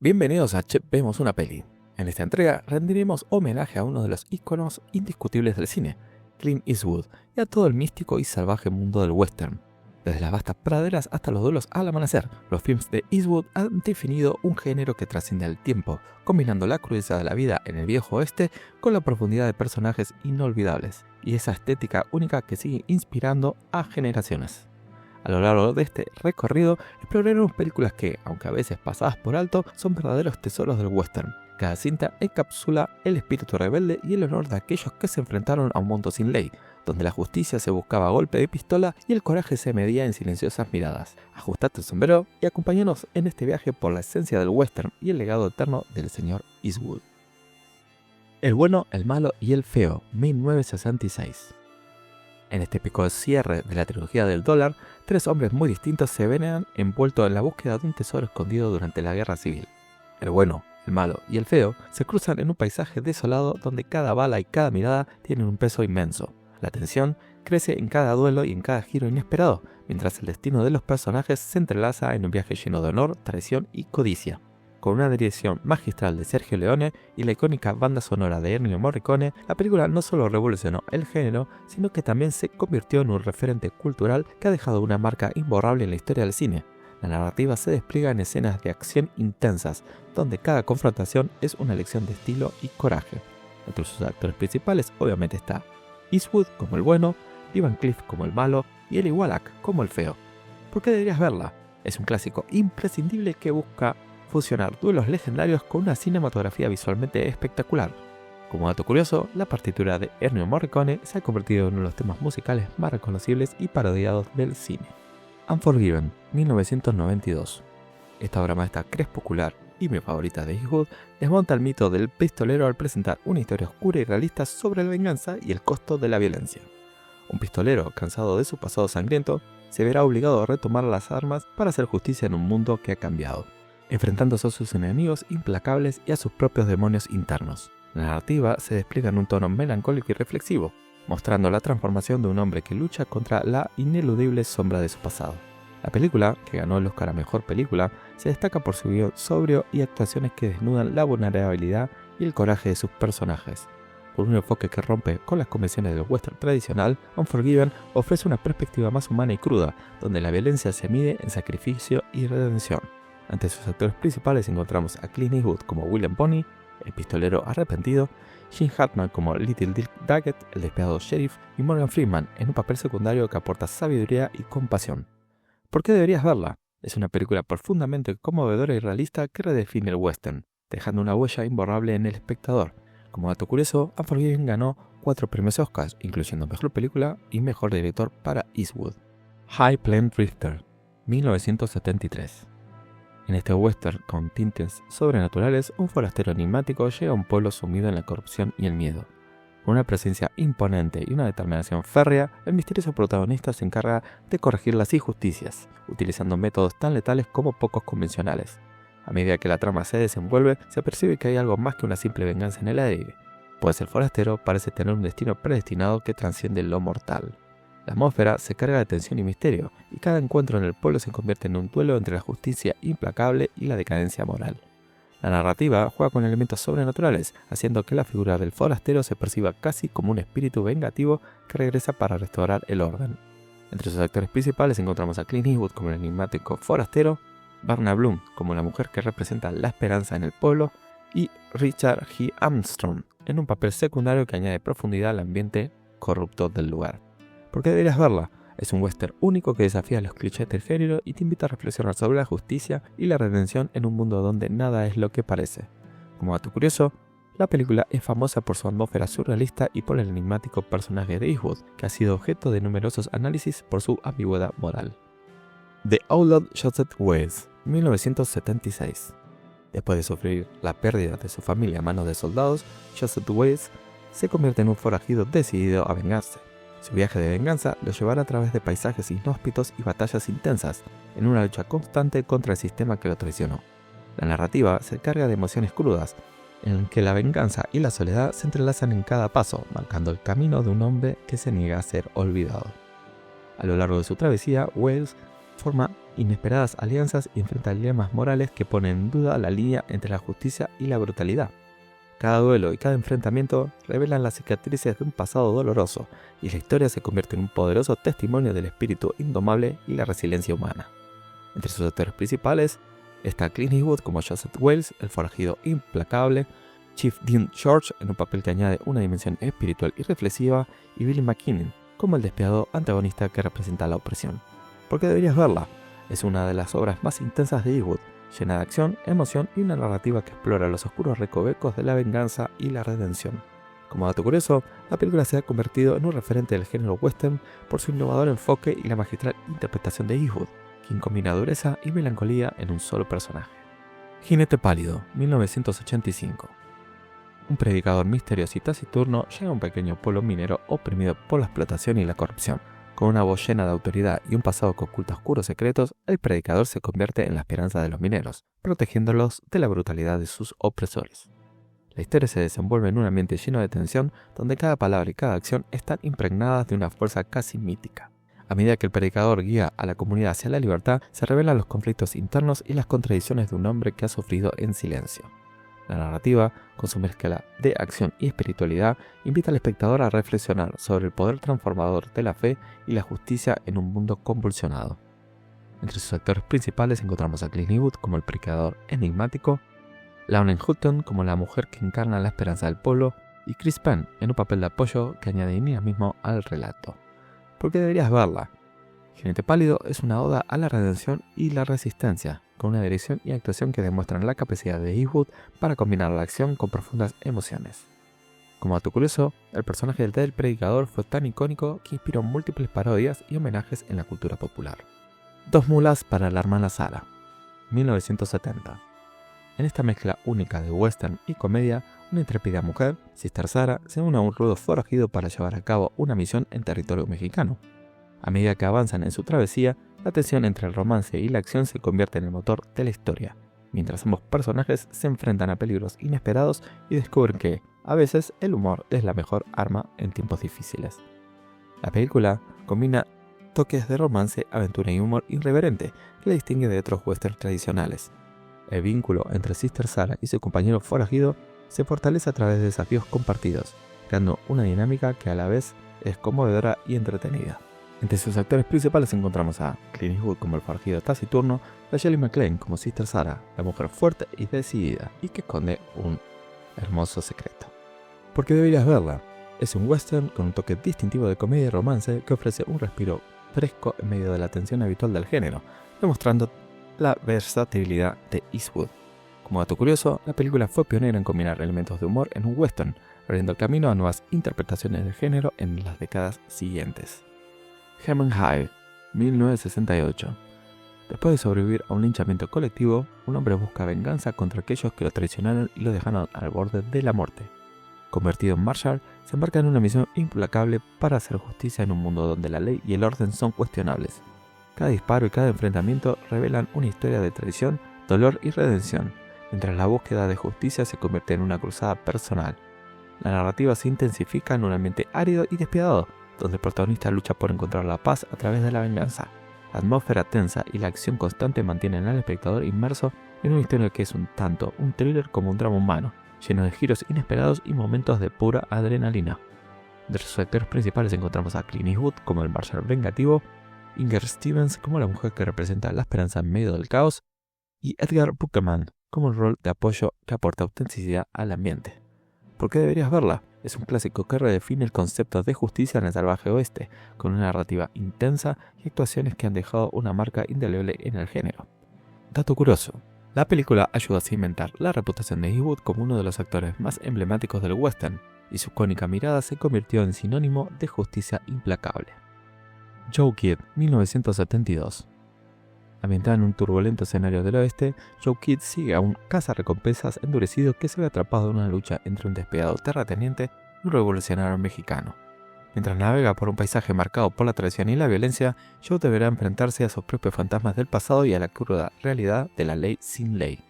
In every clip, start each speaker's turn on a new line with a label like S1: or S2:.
S1: Bienvenidos a Vemos una peli. En esta entrega rendiremos homenaje a uno de los íconos indiscutibles del cine, Clint Eastwood, y a todo el místico y salvaje mundo del western. Desde las vastas praderas hasta los duelos al amanecer, los films de Eastwood han definido un género que trasciende el tiempo, combinando la crudeza de la vida en el viejo oeste con la profundidad de personajes inolvidables, y esa estética única que sigue inspirando a generaciones. A lo largo de este recorrido exploraremos películas que, aunque a veces pasadas por alto, son verdaderos tesoros del western. Cada cinta encapsula el espíritu rebelde y el honor de aquellos que se enfrentaron a un mundo sin ley, donde la justicia se buscaba a golpe de pistola y el coraje se medía en silenciosas miradas. Ajustate el sombrero y acompáñanos en este viaje por la esencia del western y el legado eterno del señor Eastwood. El bueno, el malo y el feo, 1966. En este épico cierre de la trilogía del dólar, tres hombres muy distintos se ven envueltos en la búsqueda de un tesoro escondido durante la guerra civil. El bueno, el malo y el feo se cruzan en un paisaje desolado donde cada bala y cada mirada tienen un peso inmenso. La tensión crece en cada duelo y en cada giro inesperado, mientras el destino de los personajes se entrelaza en un viaje lleno de honor, traición y codicia. Con una dirección magistral de Sergio Leone y la icónica banda sonora de Ennio Morricone, la película no solo revolucionó el género, sino que también se convirtió en un referente cultural que ha dejado una marca imborrable en la historia del cine. La narrativa se despliega en escenas de acción intensas, donde cada confrontación es una lección de estilo y coraje. Entre sus actores principales obviamente está Eastwood como el bueno, Lee Van Cleef como el malo y Eli Wallach como el feo. ¿Por qué deberías verla? Es un clásico imprescindible que busca fusionar duelos legendarios con una cinematografía visualmente espectacular. Como dato curioso, la partitura de Ennio Morricone se ha convertido en uno de los temas musicales más reconocibles y parodiados del cine. Unforgiven, 1992. Esta obra maestra crepuscular y mi favorita de Eastwood desmonta el mito del pistolero al presentar una historia oscura y realista sobre la venganza y el costo de la violencia. Un pistolero, cansado de su pasado sangriento, se verá obligado a retomar las armas para hacer justicia en un mundo que ha cambiado, enfrentándose a sus enemigos implacables y a sus propios demonios internos. La narrativa se despliega en un tono melancólico y reflexivo, mostrando la transformación de un hombre que lucha contra la ineludible sombra de su pasado. La película, que ganó el Oscar a Mejor Película, se destaca por su guión sobrio y actuaciones que desnudan la vulnerabilidad y el coraje de sus personajes. Con un enfoque que rompe con las convenciones del western tradicional, Unforgiven ofrece una perspectiva más humana y cruda, donde la violencia se mide en sacrificio y redención. Ante sus actores principales encontramos a Clint Eastwood como William Bonney, el pistolero arrepentido, Gene Hackman como Little Dick Daggett, el despiadado sheriff, y Morgan Freeman en un papel secundario que aporta sabiduría y compasión. ¿Por qué deberías verla? Es una película profundamente conmovedora y realista que redefine el western, dejando una huella imborrable en el espectador. Como dato curioso, Unforgiven ganó 4 premios Oscar, incluyendo Mejor Película y Mejor Director para Eastwood. High Plains Drifter, 1973. En este western con tintes sobrenaturales, un forastero enigmático llega a un pueblo sumido en la corrupción y el miedo. Con una presencia imponente y una determinación férrea, el misterioso protagonista se encarga de corregir las injusticias, utilizando métodos tan letales como pocos convencionales. A medida que la trama se desenvuelve, se percibe que hay algo más que una simple venganza en el aire, pues el forastero parece tener un destino predestinado que trasciende lo mortal. La atmósfera se carga de tensión y misterio, y cada encuentro en el pueblo se convierte en un duelo entre la justicia implacable y la decadencia moral. La narrativa juega con elementos sobrenaturales, haciendo que la figura del forastero se perciba casi como un espíritu vengativo que regresa para restaurar el orden. Entre sus actores principales encontramos a Clint Eastwood como el enigmático forastero, Barna Bloom como la mujer que representa la esperanza en el pueblo, y Richard G. Armstrong en un papel secundario que añade profundidad al ambiente corrupto del lugar. ¿Por qué deberías verla? Es un western único que desafía los clichés del género y te invita a reflexionar sobre la justicia y la redención en un mundo donde nada es lo que parece. Como dato curioso, la película es famosa por su atmósfera surrealista y por el enigmático personaje de Eastwood, que ha sido objeto de numerosos análisis por su ambigüedad moral. The Outlaw Joseph Wales, 1976. Después de sufrir la pérdida de su familia a manos de soldados, Joseph Wales se convierte en un forajido decidido a vengarse. Su viaje de venganza lo llevará a través de paisajes inhóspitos y batallas intensas, en una lucha constante contra el sistema que lo traicionó. La narrativa se carga de emociones crudas, en que la venganza y la soledad se entrelazan en cada paso, marcando el camino de un hombre que se niega a ser olvidado. A lo largo de su travesía, Wales forma inesperadas alianzas y enfrenta dilemas morales que ponen en duda la línea entre la justicia y la brutalidad. Cada duelo y cada enfrentamiento revelan las cicatrices de un pasado doloroso, y la historia se convierte en un poderoso testimonio del espíritu indomable y la resiliencia humana. Entre sus actores principales está Clint Eastwood como Joseph Wales, el forajido implacable, Chief Dean George en un papel que añade una dimensión espiritual y reflexiva, y Billy McKinnon como el despiadado antagonista que representa la opresión. ¿Por qué deberías verla? Es una de las obras más intensas de Eastwood, llena de acción, emoción y una narrativa que explora los oscuros recovecos de la venganza y la redención. Como dato curioso, la película se ha convertido en un referente del género western por su innovador enfoque y la magistral interpretación de Eastwood, quien combina dureza y melancolía en un solo personaje. Jinete Pálido, 1985. Un predicador misterioso y taciturno llega a un pequeño pueblo minero oprimido por la explotación y la corrupción. Con una voz llena de autoridad y un pasado que oculta oscuros secretos, el predicador se convierte en la esperanza de los mineros, protegiéndolos de la brutalidad de sus opresores. La historia se desenvuelve en un ambiente lleno de tensión, donde cada palabra y cada acción están impregnadas de una fuerza casi mítica. A medida que el predicador guía a la comunidad hacia la libertad, se revelan los conflictos internos y las contradicciones de un hombre que ha sufrido en silencio. La narrativa, con su mezcla de acción y espiritualidad, invita al espectador a reflexionar sobre el poder transformador de la fe y la justicia en un mundo convulsionado. Entre sus actores principales encontramos a Clint Eastwood como el predicador enigmático, Lauren Hutton como la mujer que encarna la esperanza del pueblo, y Chris Penn en un papel de apoyo que añade dinamismo al relato. ¿Por qué deberías verla? Jinete Pálido es una oda a la redención y la resistencia, con una dirección y actuación que demuestran la capacidad de Eastwood para combinar la acción con profundas emociones. Como dato curioso, el personaje del predicador fue tan icónico que inspiró múltiples parodias y homenajes en la cultura popular. Dos mulas para la hermana Sara, 1970. En esta mezcla única de western y comedia, una intrépida mujer, Sister Sara, se une a un rudo forajido para llevar a cabo una misión en territorio mexicano. A medida que avanzan en su travesía, la tensión entre el romance y la acción se convierte en el motor de la historia, mientras ambos personajes se enfrentan a peligros inesperados y descubren que, a veces, el humor es la mejor arma en tiempos difíciles. La película combina toques de romance, aventura y humor irreverente que la distingue de otros westerns tradicionales. El vínculo entre Sister Sara y su compañero forajido se fortalece a través de desafíos compartidos, creando una dinámica que a la vez es conmovedora y entretenida. Entre sus actores principales encontramos a Clint Eastwood como el forajido taciturno, a Shelley MacLaine como Sister Sara, la mujer fuerte y decidida y que esconde un hermoso secreto. ¿Por qué deberías verla? Es un western con un toque distintivo de comedia y romance que ofrece un respiro fresco en medio de la tensión habitual del género, demostrando la versatilidad de Eastwood. Como dato curioso, la película fue pionera en combinar elementos de humor en un western, abriendo el camino a nuevas interpretaciones del género en las décadas siguientes. Heaven High, 1968. Después de sobrevivir a un linchamiento colectivo, un hombre busca venganza contra aquellos que lo traicionaron y lo dejaron al borde de la muerte. Convertido en Marshal, se embarca en una misión implacable para hacer justicia en un mundo donde la ley y el orden son cuestionables. Cada disparo y cada enfrentamiento revelan una historia de traición, dolor y redención, mientras la búsqueda de justicia se convierte en una cruzada personal. La narrativa se intensifica en un ambiente árido y despiadado, donde el protagonista lucha por encontrar la paz a través de la venganza. La atmósfera tensa y la acción constante mantienen al espectador inmerso en una historia que es un tanto un thriller como un drama humano, lleno de giros inesperados y momentos de pura adrenalina. De sus actores principales encontramos a Clint Eastwood como el Marshal vengativo, Inger Stevens como la mujer que representa la esperanza en medio del caos, y Edgar Buckerman como el rol de apoyo que aporta autenticidad al ambiente. ¿Por qué deberías verla? Es un clásico que redefine el concepto de justicia en el salvaje oeste, con una narrativa intensa y actuaciones que han dejado una marca indeleble en el género. Dato curioso: la película ayudó a cimentar la reputación de Eastwood como uno de los actores más emblemáticos del western, y su icónica mirada se convirtió en sinónimo de justicia implacable. Joe Kidd, 1972. Ambientada en un turbulento escenario del oeste, Joe Kidd sigue a un cazarrecompensas endurecido que se ve atrapado en una lucha entre un despiadado terrateniente y un revolucionario mexicano. Mientras navega por un paisaje marcado por la traición y la violencia, Joe deberá enfrentarse a sus propios fantasmas del pasado y a la cruda realidad de la ley sin ley.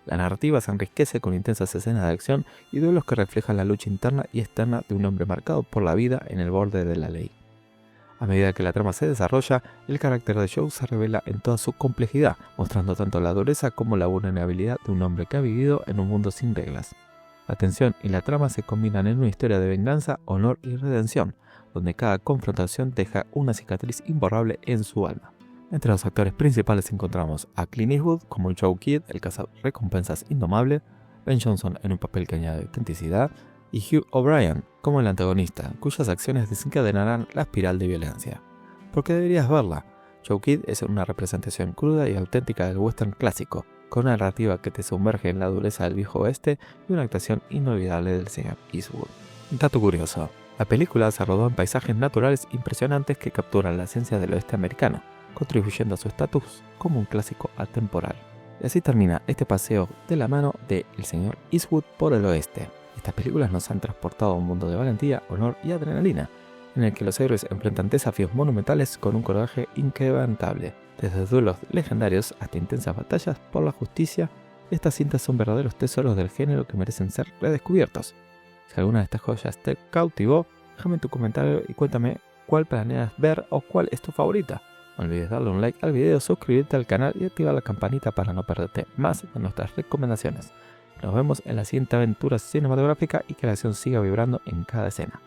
S1: La narrativa se enriquece con intensas escenas de acción y duelos que reflejan la lucha interna y externa de un hombre marcado por la vida en el borde de la ley. A medida que la trama se desarrolla, el carácter de Joe se revela en toda su complejidad, mostrando tanto la dureza como la vulnerabilidad de un hombre que ha vivido en un mundo sin reglas. La tensión y la trama se combinan en una historia de venganza, honor y redención, donde cada confrontación deja una cicatriz imborrable en su alma. Entre los actores principales encontramos a Clint Eastwood como Joe Kidd, el cazarrecompensas indomable, Ben Johnson en un papel que añade autenticidad, y Hugh O'Brian como el antagonista, cuyas acciones desencadenarán la espiral de violencia. ¿Por qué deberías verla? Joe Kidd es una representación cruda y auténtica del western clásico, con una narrativa que te sumerge en la dureza del viejo oeste y una actuación inolvidable del señor Eastwood. Dato curioso: la película se rodó en paisajes naturales impresionantes que capturan la esencia del oeste americano, contribuyendo a su estatus como un clásico atemporal. Y así termina este paseo de la mano de el señor Eastwood por el oeste. Estas películas nos han transportado a un mundo de valentía, honor y adrenalina, en el que los héroes enfrentan desafíos monumentales con un coraje inquebrantable. Desde duelos legendarios hasta intensas batallas por la justicia, estas cintas son verdaderos tesoros del género que merecen ser redescubiertos. Si alguna de estas joyas te cautivó, déjame tu comentario y cuéntame cuál planeas ver o cuál es tu favorita. No olvides darle un like al video, suscribirte al canal y activar la campanita para no perderte más de nuestras recomendaciones. Nos vemos en la siguiente aventura cinematográfica y que la acción siga vibrando en cada escena.